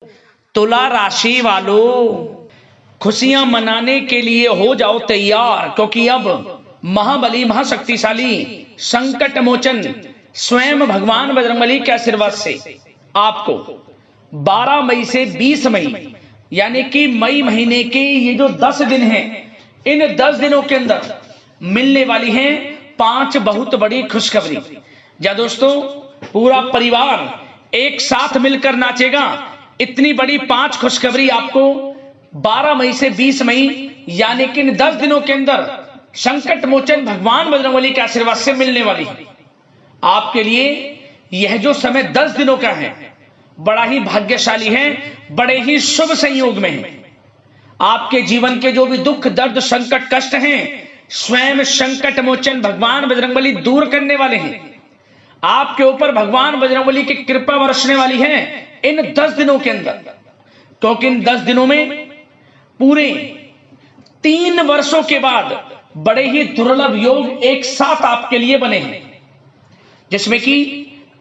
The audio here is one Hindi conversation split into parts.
तुला राशि वालों, खुशियां मनाने के लिए हो जाओ तैयार, क्योंकि अब महाबली महाशक्तिशाली संकट मोचन स्वयं भगवान बजरंगबली के आशीर्वाद से आपको 12 मई से 20 मई यानी कि मई महीने के ये जो 10 दिन हैं, इन 10 दिनों के अंदर मिलने वाली हैं 5 बहुत बड़ी खुशखबरी। या दोस्तों, पूरा परिवार एक साथ मिलकर नाचेगा। इतनी बड़ी 5 खुशखबरी आपको 12 मई से 20 मई यानी कि इन 10 दिनों के अंदर संकट मोचन भगवान बजरंगबली के आशीर्वाद से मिलने वाली है। आपके लिए यह जो समय 10 दिनों का है, बड़ा ही भाग्यशाली है, बड़े ही शुभ संयोग में है। आपके जीवन के जो भी दुख दर्द संकट कष्ट हैं, स्वयं संकट मोचन भगवान बजरंगबली दूर करने वाले हैं। आपके ऊपर भगवान बजरंगबली की कृपा बरसने वाली है इन 10 दिनों के अंदर, क्योंकि इन 10 दिनों में पूरे 3 वर्षों के बाद बड़े ही दुर्लभ योग एक साथ आपके लिए बने हैं, जिसमें कि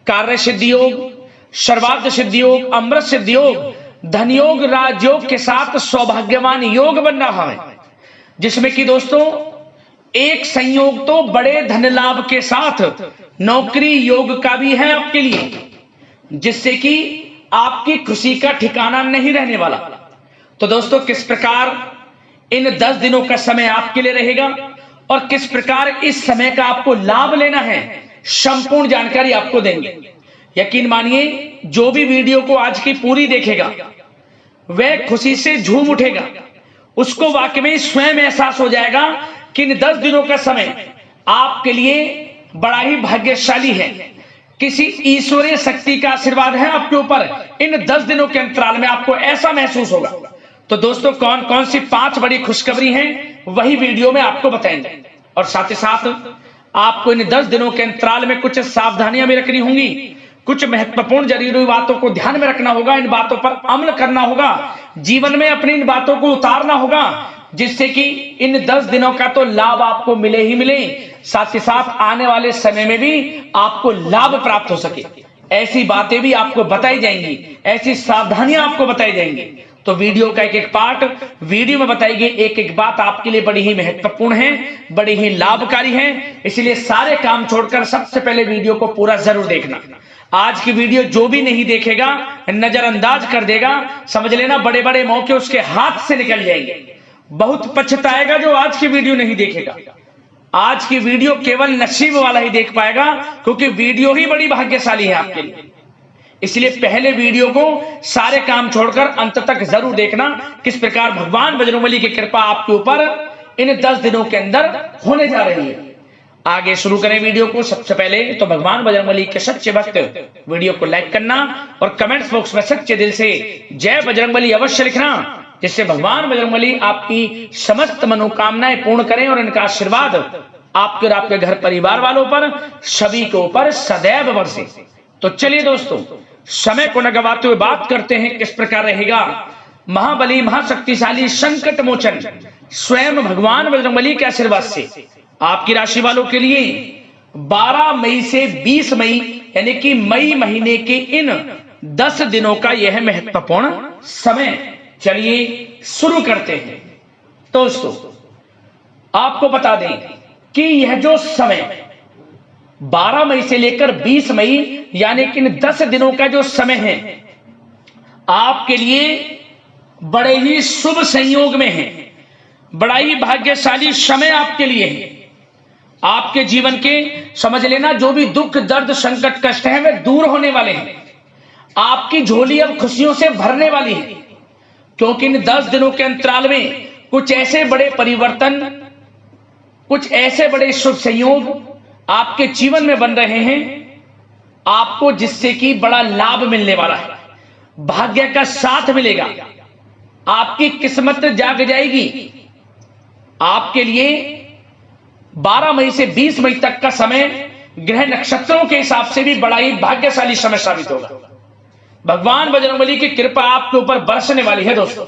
कार्य सिद्धि योग, सर्वार्थ सिद्धि योग, अमृत सिद्धि योग, धन योग, राजयोग के साथ सौभाग्यवान योग बन रहा है। जिसमें कि दोस्तों एक संयोग तो बड़े धन लाभ के साथ नौकरी योग का भी है आपके लिए, जिससे कि आपकी खुशी का ठिकाना नहीं रहने वाला। तो दोस्तों, किस प्रकार इन 10 दिनों का समय आपके लिए रहेगा और किस प्रकार इस समय का आपको लाभ लेना है, संपूर्ण जानकारी आपको देंगे। यकीन मानिए, जो भी वीडियो को आज की पूरी देखेगा वह खुशी से झूम उठेगा। उसको वाकई में स्वयं एहसास हो जाएगा कि इन 10 दिनों का समय आपके लिए बड़ा ही भाग्यशाली है। किसी ईश्वरीय शक्ति का आशीर्वाद है आपके ऊपर। इन 10 दिनों के अंतराल में आपको ऐसा महसूस होगा। तो दोस्तों, कौन कौन सी 5 बड़ी खुशखबरी हैं, वही वीडियो में आपको बताएंगे। और साथ ही साथ आपको इन 10 दिनों के अंतराल में कुछ सावधानियां भी रखनी होंगी, कुछ महत्वपूर्ण जरूरी बातों को ध्यान में रखना होगा, इन बातों पर अमल करना होगा, जीवन में अपनी इन बातों को उतारना होगा, जिससे कि इन 10 दिनों का तो लाभ आपको मिले ही मिले, साथ ही साथ आने वाले समय में भी आपको लाभ प्राप्त हो सके। ऐसी बातें भी आपको बताई जाएंगी, ऐसी सावधानियां आपको बताई जाएंगी। तो वीडियो का एक एक पार्ट वीडियो में बताई गई एक एक बात आपके लिए बड़ी ही महत्वपूर्ण है, बड़ी ही लाभकारी है। इसलिए सारे काम छोड़कर सबसे पहले वीडियो को पूरा जरूर देखना। आज की वीडियो जो भी नहीं देखेगा, नजरअंदाज कर देगा, समझ लेना बड़े बड़े मौके उसके हाथ से निकल जाएंगे। बहुत पछताएगा जो आज की वीडियो नहीं देखेगा। आज की वीडियो केवल नसीब वाला ही देख पाएगा, क्योंकि वीडियो ही बड़ी भाग्यशाली है आपके लिए। इसलिए पहले वीडियो को सारे काम छोड़कर अंत तक जरूर देखना, किस प्रकार भगवान बजरंगबली की कृपा आपके ऊपर इन 10 दिनों के अंदर होने जा रही है। आगे शुरू करें वीडियो को। सबसे पहले तो भगवान बजरंगबली के सच्चे भक्त वीडियो को लाइक करना और कमेंट्स बॉक्स में सच्चे दिल से जय बजरंगबली अवश्य लिखना, जिससे भगवान बजरंगबली आपकी समस्त मनोकामनाएं पूर्ण करें और इनका आशीर्वाद आपके और आपके घर परिवार वालों पर सभी के ऊपर सदैव बरसे। तो चलिए दोस्तों, समय को न गवाते हुए बात करते हैं किस प्रकार रहेगा महाबली महाशक्तिशाली संकट मोचन स्वयं भगवान बजरंगबली के आशीर्वाद से आपकी राशि वालों के लिए 12 मई से 20 मई यानी कि मई महीने के इन 10 दिनों का यह महत्वपूर्ण समय। चलिए शुरू करते हैं। दोस्तों, आपको बता दें कि यह जो समय 12 मई से लेकर 20 मई यानी कि इन 10 दिनों का जो समय है, आपके लिए बड़े ही शुभ संयोग में है, बड़ा ही भाग्यशाली समय आपके लिए है। आपके जीवन के समझ लेना जो भी दुख दर्द संकट कष्ट हैं वे दूर होने वाले हैं। आपकी झोली अब खुशियों से भरने वाली है, क्योंकि इन 10 दिनों के अंतराल में कुछ ऐसे बड़े परिवर्तन, कुछ ऐसे बड़े शुभ संयोग आपके जीवन में बन रहे हैं आपको, जिससे कि बड़ा लाभ मिलने वाला है, भाग्य का साथ मिलेगा, आपकी किस्मत जाग जाएगी। आपके लिए 12 मई से 20 मई तक का समय ग्रह नक्षत्रों के हिसाब से भी बड़ा ही भाग्यशाली समय साबित होगा। भगवान बजरंगबली की कृपा आपके ऊपर बरसने वाली है। दोस्तों,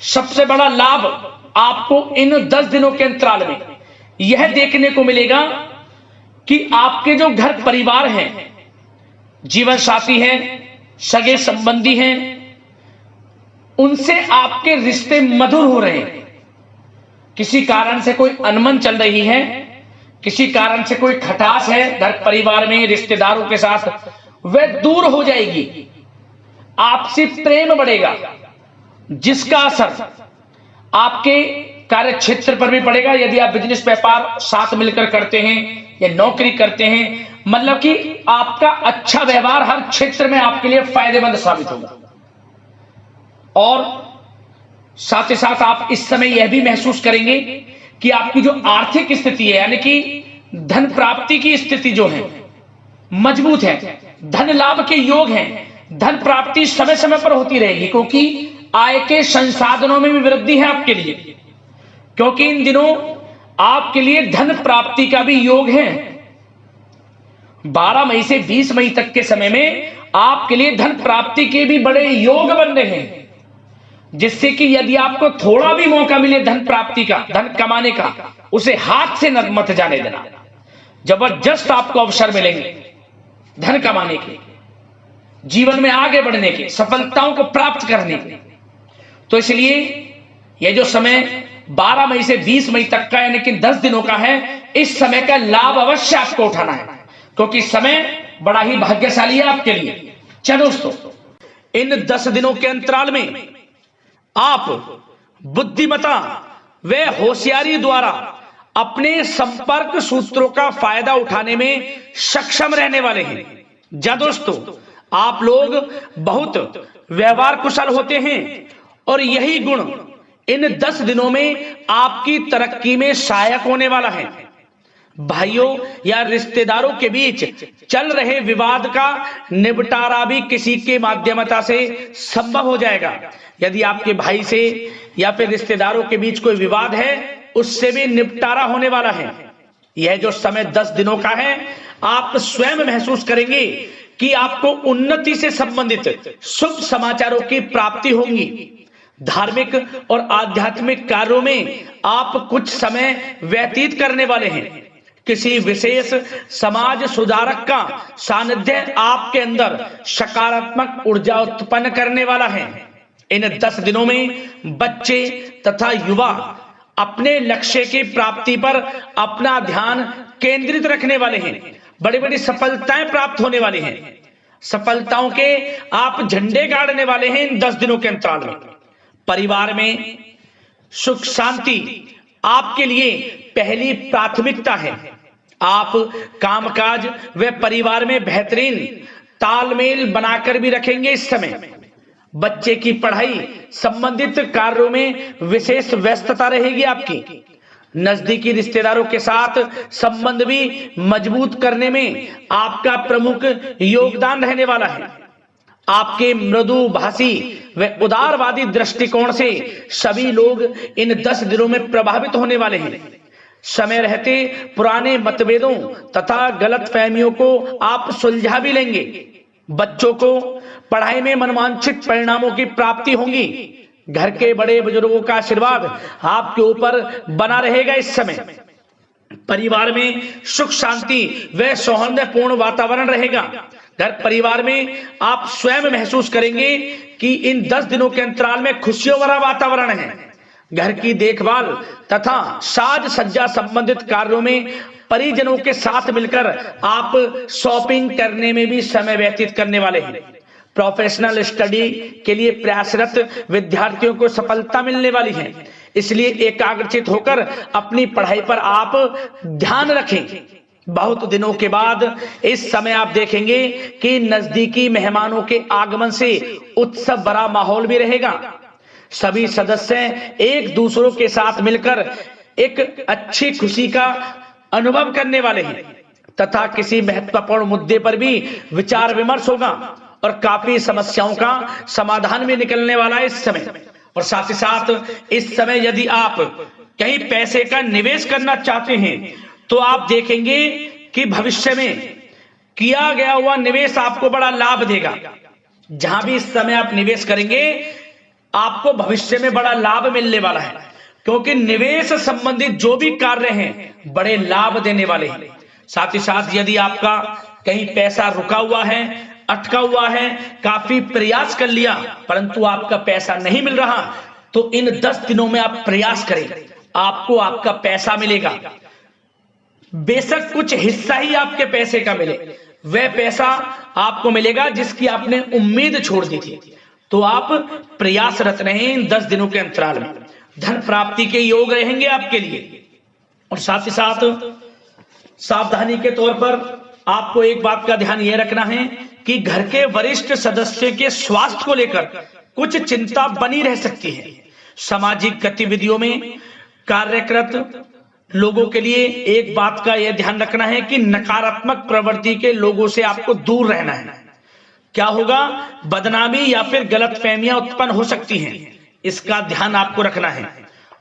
सबसे बड़ा लाभ आपको इन 10 दिनों के अंतराल में यह देखने को मिलेगा कि आपके जो घर परिवार हैं, जीवन साथी हैं, सगे संबंधी हैं, उनसे आपके रिश्ते मधुर हो रहे हैं। किसी कारण से कोई अनबन चल रही है, किसी कारण से कोई खटास है घर परिवार में, रिश्तेदारों के साथ, वह दूर हो जाएगी। आपसी प्रेम बढ़ेगा, जिसका असर आपके कार्य क्षेत्र पर भी पड़ेगा। यदि आप बिजनेस व्यापार साथ मिलकर करते हैं या नौकरी करते हैं, मतलब कि आपका अच्छा व्यवहार हर क्षेत्र में आपके लिए फायदेमंद साबित होगा। और साथ ही साथ आप इस समय यह भी महसूस करेंगे कि आपकी जो आर्थिक स्थिति है, यानी कि धन प्राप्ति की स्थिति जो है मजबूत है, धन लाभ के योग हैं, धन प्राप्ति समय समय पर होती रहेगी, क्योंकि आय के संसाधनों में भी वृद्धि है आपके लिए। क्योंकि इन दिनों आपके लिए धन प्राप्ति का भी योग है। 12 मई से 20 मई तक के समय में आपके लिए धन प्राप्ति के भी बड़े योग बन रहे हैं, जिससे कि यदि आपको थोड़ा भी मौका मिले धन प्राप्ति का, धन कमाने का, उसे हाथ से मत जाने देना। जबरदस्त आपको अवसर मिलेंगे धन कमाने के, जीवन में आगे बढ़ने के, सफलताओं को प्राप्त करने के। तो इसलिए यह जो समय 12 मई से 20 मई तक का, यानी कि 10 दिनों का है, इस समय का लाभ अवश्य आपको उठाना है, क्योंकि समय बड़ा ही भाग्यशाली है आपके लिए। चलो दोस्तों, इन 10 दिनों के अंतराल में आप बुद्धिमता व होशियारी द्वारा अपने संपर्क सूत्रों का फायदा उठाने में सक्षम रहने वाले हैं। जा दोस्तों, आप लोग बहुत व्यवहार कुशल होते हैं और यही गुण इन 10 दिनों में आपकी तरक्की में सहायक होने वाला है। भाइयों या रिश्तेदारों के बीच चल रहे विवाद का निपटारा भी किसी के माध्यमता से संभव हो जाएगा। यदि आपके भाई से या फिर रिश्तेदारों के बीच कोई विवाद है, उससे भी निपटारा होने वाला है। यह जो समय 10 दिनों का है, आप स्वयं महसूस करेंगे कि आपको उन्नति से संबंधित शुभ समाचारों की प्राप्ति होगी। धार्मिक और आध्यात्मिक कार्यों में आप कुछ समय व्यतीत करने वाले हैं। किसी विशेष समाज सुधारक का सानिध्य आपके अंदर सकारात्मक ऊर्जा उत्पन्न करने वाला है। इन 10 दिनों में बच्चे तथा युवा अपने लक्ष्य की प्राप्ति पर अपना ध्यान केंद्रित रखने वाले हैं। बड़ी बड़ी सफलताएं प्राप्त होने वाली हैं। सफलताओं के आप झंडे गाड़ने वाले हैं इन 10 दिनों के अंतराल में। परिवार में सुख शांति आपके लिए पहली प्राथमिकता है। आप कामकाज व परिवार में बेहतरीन तालमेल बनाकर भी रखेंगे। इस समय बच्चे की पढ़ाई संबंधित कार्यों में विशेष व्यस्तता रहेगी आपकी। नजदीकी रिश्तेदारों के साथ संबंध भी मजबूत करने में आपका प्रमुख योगदान रहने वाला है। आपके मृदुभाषी व उदारवादी दृष्टिकोण से सभी लोग इन 10 दिनों में प्रभावित होने वाले हैं। समय रहते पुराने मतभेदों तथा गलतफहमियों को आप सुलझा भी लेंगे। बच्चों को पढ़ाई में मनवांछित परिणामों की प्राप्ति होगी। घर के बड़े बुजुर्गों का आशीर्वाद आपके ऊपर बना रहेगा। इस समय परिवार में सुख शांति व सौहार्दपूर्ण वातावरण रहेगा। घर परिवार में आप स्वयं महसूस करेंगे कि इन 10 दिनों के अंतराल में खुशियों भरा वातावरण है। घर की देखभाल तथा साज सज्जा संबंधित कार्यों में परिजनों के साथ मिलकर आप शॉपिंग करने में भी समय व्यतीत करने वाले हैं। प्रोफेशनल स्टडी के लिए प्रयासरत विद्यार्थियों को सफलता मिलने वाली है। इसलिए एकाग्रचित होकर अपनी पढ़ाई पर आप ध्यान रखें। बहुत दिनों के बाद इस समय आप देखेंगे कि नजदीकी मेहमानों के आगमन से उत्सव भरा माहौल भी रहेगा। सभी सदस्य एक दूसरों के साथ मिलकर एक अच्छी खुशी का अनुभव करने वाले हैं तथा किसी महत्वपूर्ण मुद्दे पर भी विचार विमर्श होगा और काफी समस्याओं का समाधान भी निकलने वाला है इस समय। और साथ ही साथ इस समय यदि आप कहीं पैसे का निवेश करना चाहते हैं तो आप देखेंगे कि भविष्य में किया गया हुआ निवेश आपको बड़ा लाभ देगा। जहां भी इस समय आप निवेश करेंगे आपको भविष्य में बड़ा लाभ मिलने वाला है, क्योंकि निवेश संबंधित जो भी कार्य हैं बड़े लाभ देने वाले हैं। साथ ही साथ यदि आपका कहीं पैसा रुका हुआ है, अटका हुआ है, काफी प्रयास कर लिया परंतु आपका पैसा नहीं मिल रहा, तो इन 10 दिनों में आप प्रयास करें, आपको आपका पैसा मिलेगा। बेशक कुछ हिस्सा ही आपके पैसे का मिले, वह पैसा आपको मिलेगा जिसकी आपने उम्मीद छोड़ दी थी। तो आप प्रयासरत रहें इन 10 दिनों के अंतराल में, धन प्राप्ति के योग रहेंगे आपके लिए। और साथ ही साथ सावधानी के तौर पर आपको एक बात का ध्यान यह रखना है कि घर के वरिष्ठ सदस्य के स्वास्थ्य को लेकर कुछ चिंता बनी रह सकती है। सामाजिक गतिविधियों में कार्यरत लोगों के लिए एक बात का यह ध्यान रखना है कि नकारात्मक प्रवृत्ति के लोगों से आपको दूर रहना है। क्या होगा, बदनामी या फिर गलतफहमियां उत्पन्न हो सकती हैं, इसका ध्यान आपको रखना है।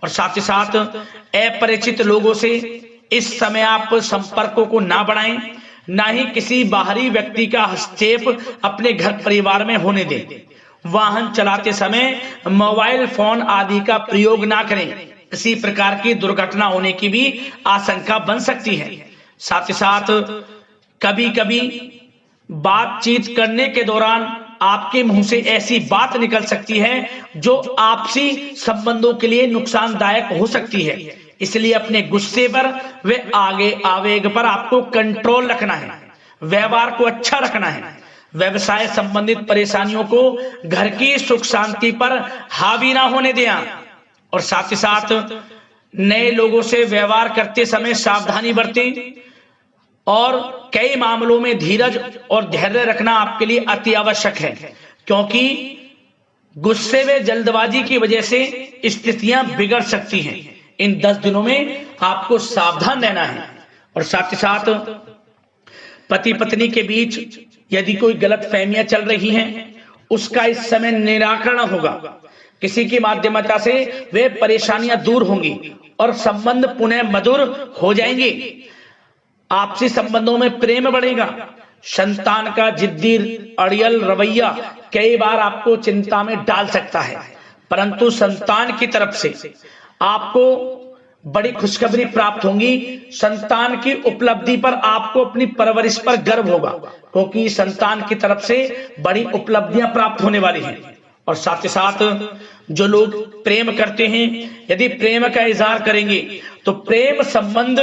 और साथ ही साथ अपरिचित लोगों से इस समय आप संपर्कों को ना बढ़ाएं, ना ही किसी बाहरी व्यक्ति का हस्तक्षेप अपने घर परिवार में होने दें। वाहन चलाते समय मोबाइल फोन आदि का प्रयोग ना करें, किसी प्रकार की दुर्घटना होने की भी आशंका बन सकती है। साथ ही साथ कभी कभी बातचीत करने के दौरान आपके मुंह से ऐसी बात निकल सकती है जो आपसी संबंधों के लिए नुकसानदायक हो सकती है। इसलिए अपने गुस्से पर व आगे आवेग पर आपको कंट्रोल रखना है, व्यवहार को अच्छा रखना है। व्यवसाय संबंधित परेशानियों को घर की सुख शांति पर हावी ना होने दें। और साथ ही साथ नए लोगों से व्यवहार करते समय सावधानी बरतें और कई मामलों में धीरज और धैर्य रखना आपके लिए अति आवश्यक है, क्योंकि गुस्से में जल्दबाजी की वजह से स्थितियां बिगड़ सकती हैं। इन 10 दिनों में आपको सावधान रहना है। और साथ ही साथ पति पत्नी के बीच यदि कोई गलतफहमियां चल रही हैं, उसका इस समय निराकरण होगा। किसी की माध्यमता से वे परेशानियां दूर होंगी और संबंध पुनः मधुर हो जाएंगे। आपसी संबंधों में प्रेम बढ़ेगा। संतान का जिद्दी अड़ियल रवैया कई बार आपको चिंता में डाल सकता है, परंतु संतान की तरफ से आपको बड़ी खुशखबरी प्राप्त होगी। संतान की उपलब्धि पर आपको अपनी परवरिश पर गर्व होगा, क्योंकि संतान की तरफ से बड़ी उपलब्धियां प्राप्त होने वाली हैं। और साथ ही साथ जो लोग प्रेम करते हैं, यदि प्रेम का इजहार करेंगे तो प्रेम संबंध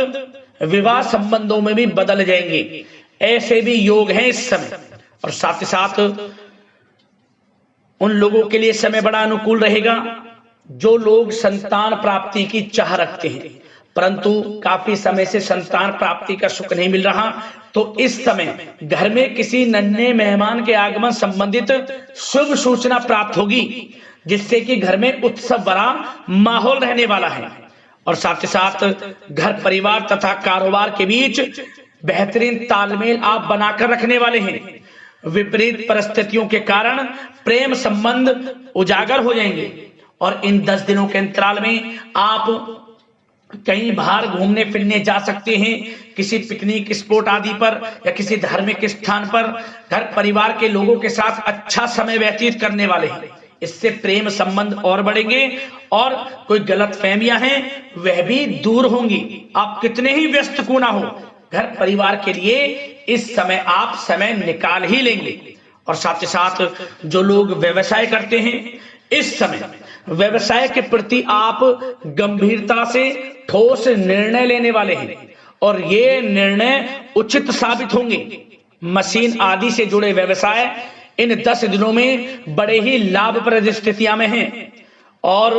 विवाह संबंधों में भी बदल जाएंगे, ऐसे भी योग हैं इस समय। और साथ ही साथ उन लोगों के लिए समय बड़ा अनुकूल रहेगा जो लोग संतान प्राप्ति की चाह रखते हैं, परंतु काफी समय से संतान प्राप्ति का सुख नहीं मिल रहा। तो इस समय घर में किसी नन्हे मेहमान के आगमन संबंधित शुभ सूचना प्राप्त होगी, जिससे कि घर में उत्सव भरा माहौल रहने वाला है। और साथ ही साथ घर परिवार तथा कारोबार के बीच बेहतरीन तालमेल आप बनाकर रखने वाले हैं। विपरीत परिस्थितियों के कारण प्रेम संबंध उजागर हो जाएंगे। और इन 10 दिनों के अंतराल में आप कहीं बाहर घूमने फिरने जा सकते हैं, किसी पिकनिक स्पॉट आदि पर या किसी धार्मिक स्थान पर घर परिवार के लोगों के साथ अच्छा समय व्यतीत करने वाले हैं। इससे प्रेम संबंध और बढ़ेंगे और कोई गलतफहमियां हैं वह भी दूर होंगी। आप कितने ही व्यस्त क्यों ना हो, घर परिवार के लिए इस समय आप समय निकाल ही लेंगे। और साथ ही साथ जो लोग व्यवसाय करते हैं, इस समय व्यवसाय के प्रति आप गंभीरता से ठोस निर्णय लेने वाले हैं और ये निर्णय उचित साबित होंगे। मशीन आदि से जुड़े व्यवसाय इन 10 दिनों में बड़े ही लाभप्रद स्थितियां में हैं। और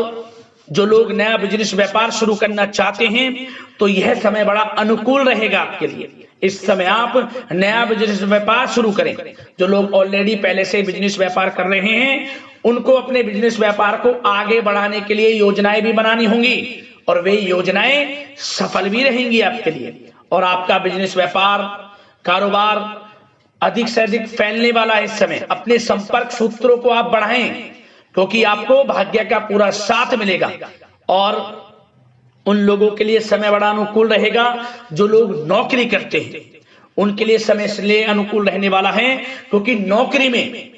जो लोग नया बिजनेस व्यापार शुरू करना चाहते हैं तो यह समय बड़ा अनुकूल रहेगा आपके लिए। इस समय आप नया बिजनेस व्यापार शुरू करें। जो लोग ऑलरेडी पहले से बिजनेस व्यापार कर रहे हैं, उनको अपने बिजनेस व्यापार को आगे बढ़ाने के लिए योजनाएं भी बनानी होंगी और वे योजनाएं सफल भी रहेंगी आपके लिए। और आपका बिजनेस व्यापार कारोबार अधिक से अधिक फैलने वाला है। इस समय अपने संपर्क सूत्रों को आप बढ़ाएं, क्योंकि आपको भाग्य का पूरा साथ मिलेगा। और उन लोगों के लिए समय बड़ा अनुकूल रहेगा जो लोग नौकरी करते हैं, उनके लिए समय इसलिए अनुकूल रहने वाला है क्योंकि नौकरी में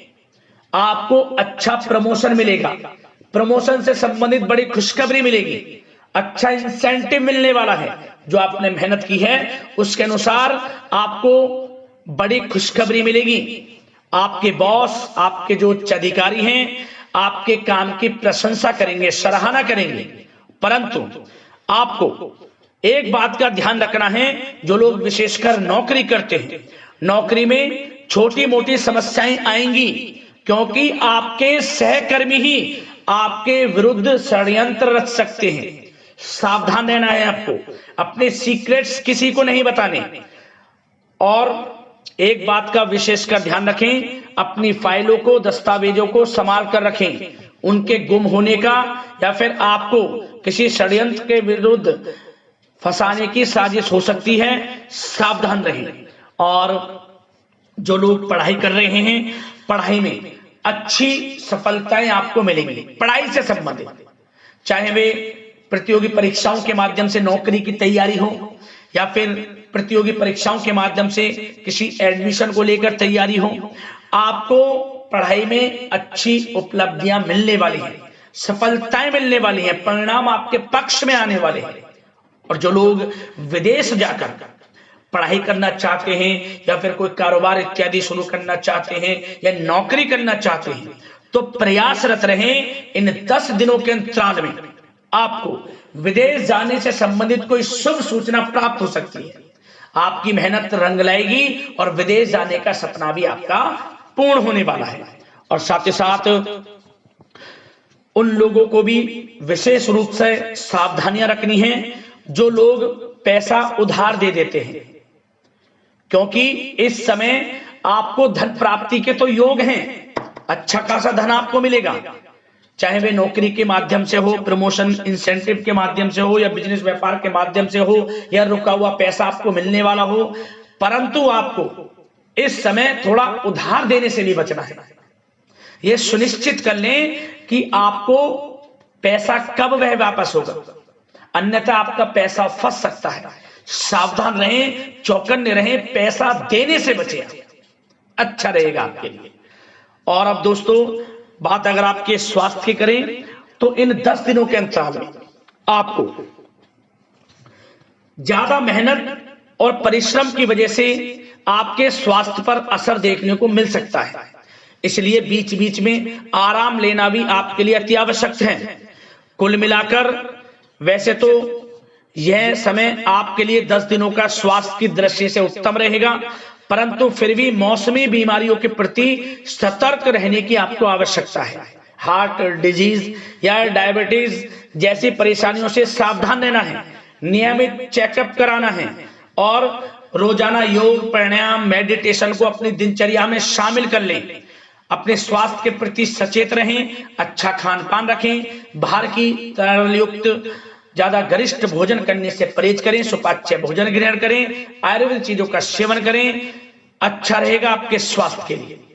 आपको अच्छा प्रमोशन मिलेगा, प्रमोशन से संबंधित बड़ी खुशखबरी मिलेगी, अच्छा इंसेंटिव मिलने वाला है। जो आपने मेहनत की है उसके अनुसार आपको बड़ी खुशखबरी मिलेगी। आपके बॉस, आपके जो उच्च अधिकारी हैं, आपके काम की प्रशंसा करेंगे, सराहना करेंगे। परंतु आपको एक बात का ध्यान रखना है, जो लोग विशेषकर नौकरी करते हैं, नौकरी में छोटी मोटी समस्याएं आएंगी, क्योंकि आपके सहकर्मी ही आपके विरुद्ध षड्यंत्र रच सकते हैं। सावधान रहना है आपको, अपने सीक्रेट्स किसी को नहीं बताने। और एक बात का विशेषकर ध्यान रखें, अपनी फाइलों को, दस्तावेजों को संभाल कर रखें। उनके गुम होने का या फिर आपको किसी षड्यंत्र के विरुद्ध फंसाने की साजिश हो सकती है, सावधान रहें। और जो लोग पढ़ाई कर रहे हैं, पढ़ाई में अच्छी सफलताएं आपको मिलेंगी। पढ़ाई से संबंधित, चाहे वे प्रतियोगी परीक्षाओं के माध्यम से नौकरी की तैयारी हो, या फिर प्रतियोगी परीक्षाओं के माध्यम से किसी एडमिशन को लेकर तैयारी हो, आपको पढ़ाई में अच्छी उपलब्धियां मिलने वाली हैं, सफलताएं मिलने वाली हैं, परिणाम आपके पक्ष में आने वाले हैं। और जो लोग विदेश जाकर पढ़ाई करना चाहते हैं, या फिर कोई कारोबार इत्यादि शुरू करना चाहते हैं, या नौकरी करना चाहते हैं, तो प्रयासरत रहें। इन 10 दिनों के अंतराल में आपको विदेश जाने से संबंधित कोई शुभ सूचना प्राप्त हो सकती है। आपकी मेहनत रंग लाएगी और विदेश जाने का सपना भी आपका पूर्ण होने वाला है। और साथ ही साथ उन लोगों को भी विशेष रूप से सावधानियां रखनी है जो लोग पैसा उधार दे देते हैं, क्योंकि इस समय आपको धन प्राप्ति के तो योग हैं, अच्छा खासा धन आपको मिलेगा, चाहे वे नौकरी के माध्यम से हो, प्रमोशन इंसेंटिव के माध्यम से हो, या बिजनेस व्यापार के माध्यम से हो, या रुका हुआ पैसा आपको मिलने वाला हो। परंतु आपको इस समय थोड़ा उधार देने से भी बचना है। यह सुनिश्चित कर लें कि आपको पैसा कब वह वापस होगा, अन्यथा आपका पैसा फंस सकता है। सावधान रहें, चौकन्ने रहें, पैसा देने से बचें, अच्छा रहेगा आपके लिए। और अब दोस्तों, बात अगर आपके स्वास्थ्य की करें, तो इन 10 दिनों के अंतराल में आपको ज्यादा मेहनत और परिश्रम की वजह से आपके स्वास्थ्य पर असर देखने को मिल सकता है। इसलिए बीच बीच में आराम लेना भी आपके लिए अति आवश्यक है। कुल मिलाकर वैसे तो यह समय आपके लिए 10 दिनों का स्वास्थ्य की दृष्टि से उत्तम रहेगा, परंतु फिर भी मौसमी बीमारियों के प्रति सतर्क रहने की आपको आवश्यकता है। हार्ट डिजीज या डायबिटीज जैसी परेशानियों से सावधान रहना है, नियमित चेकअप कराना है, और रोजाना योग, प्राणायाम, मेडिटेशन को अपनी दिनचर्या में शामिल कर लें। अपने स्वास्थ्य के प्रति सचेत रहें, अच्छा खान पान रखें, बाहर की तरलयुक्त ज्यादा गरिष्ठ भोजन करने से परहेज करें, सुपाच्य भोजन ग्रहण करें, आयुर्वेदिक चीजों का सेवन करें, अच्छा रहेगा आपके स्वास्थ्य के लिए।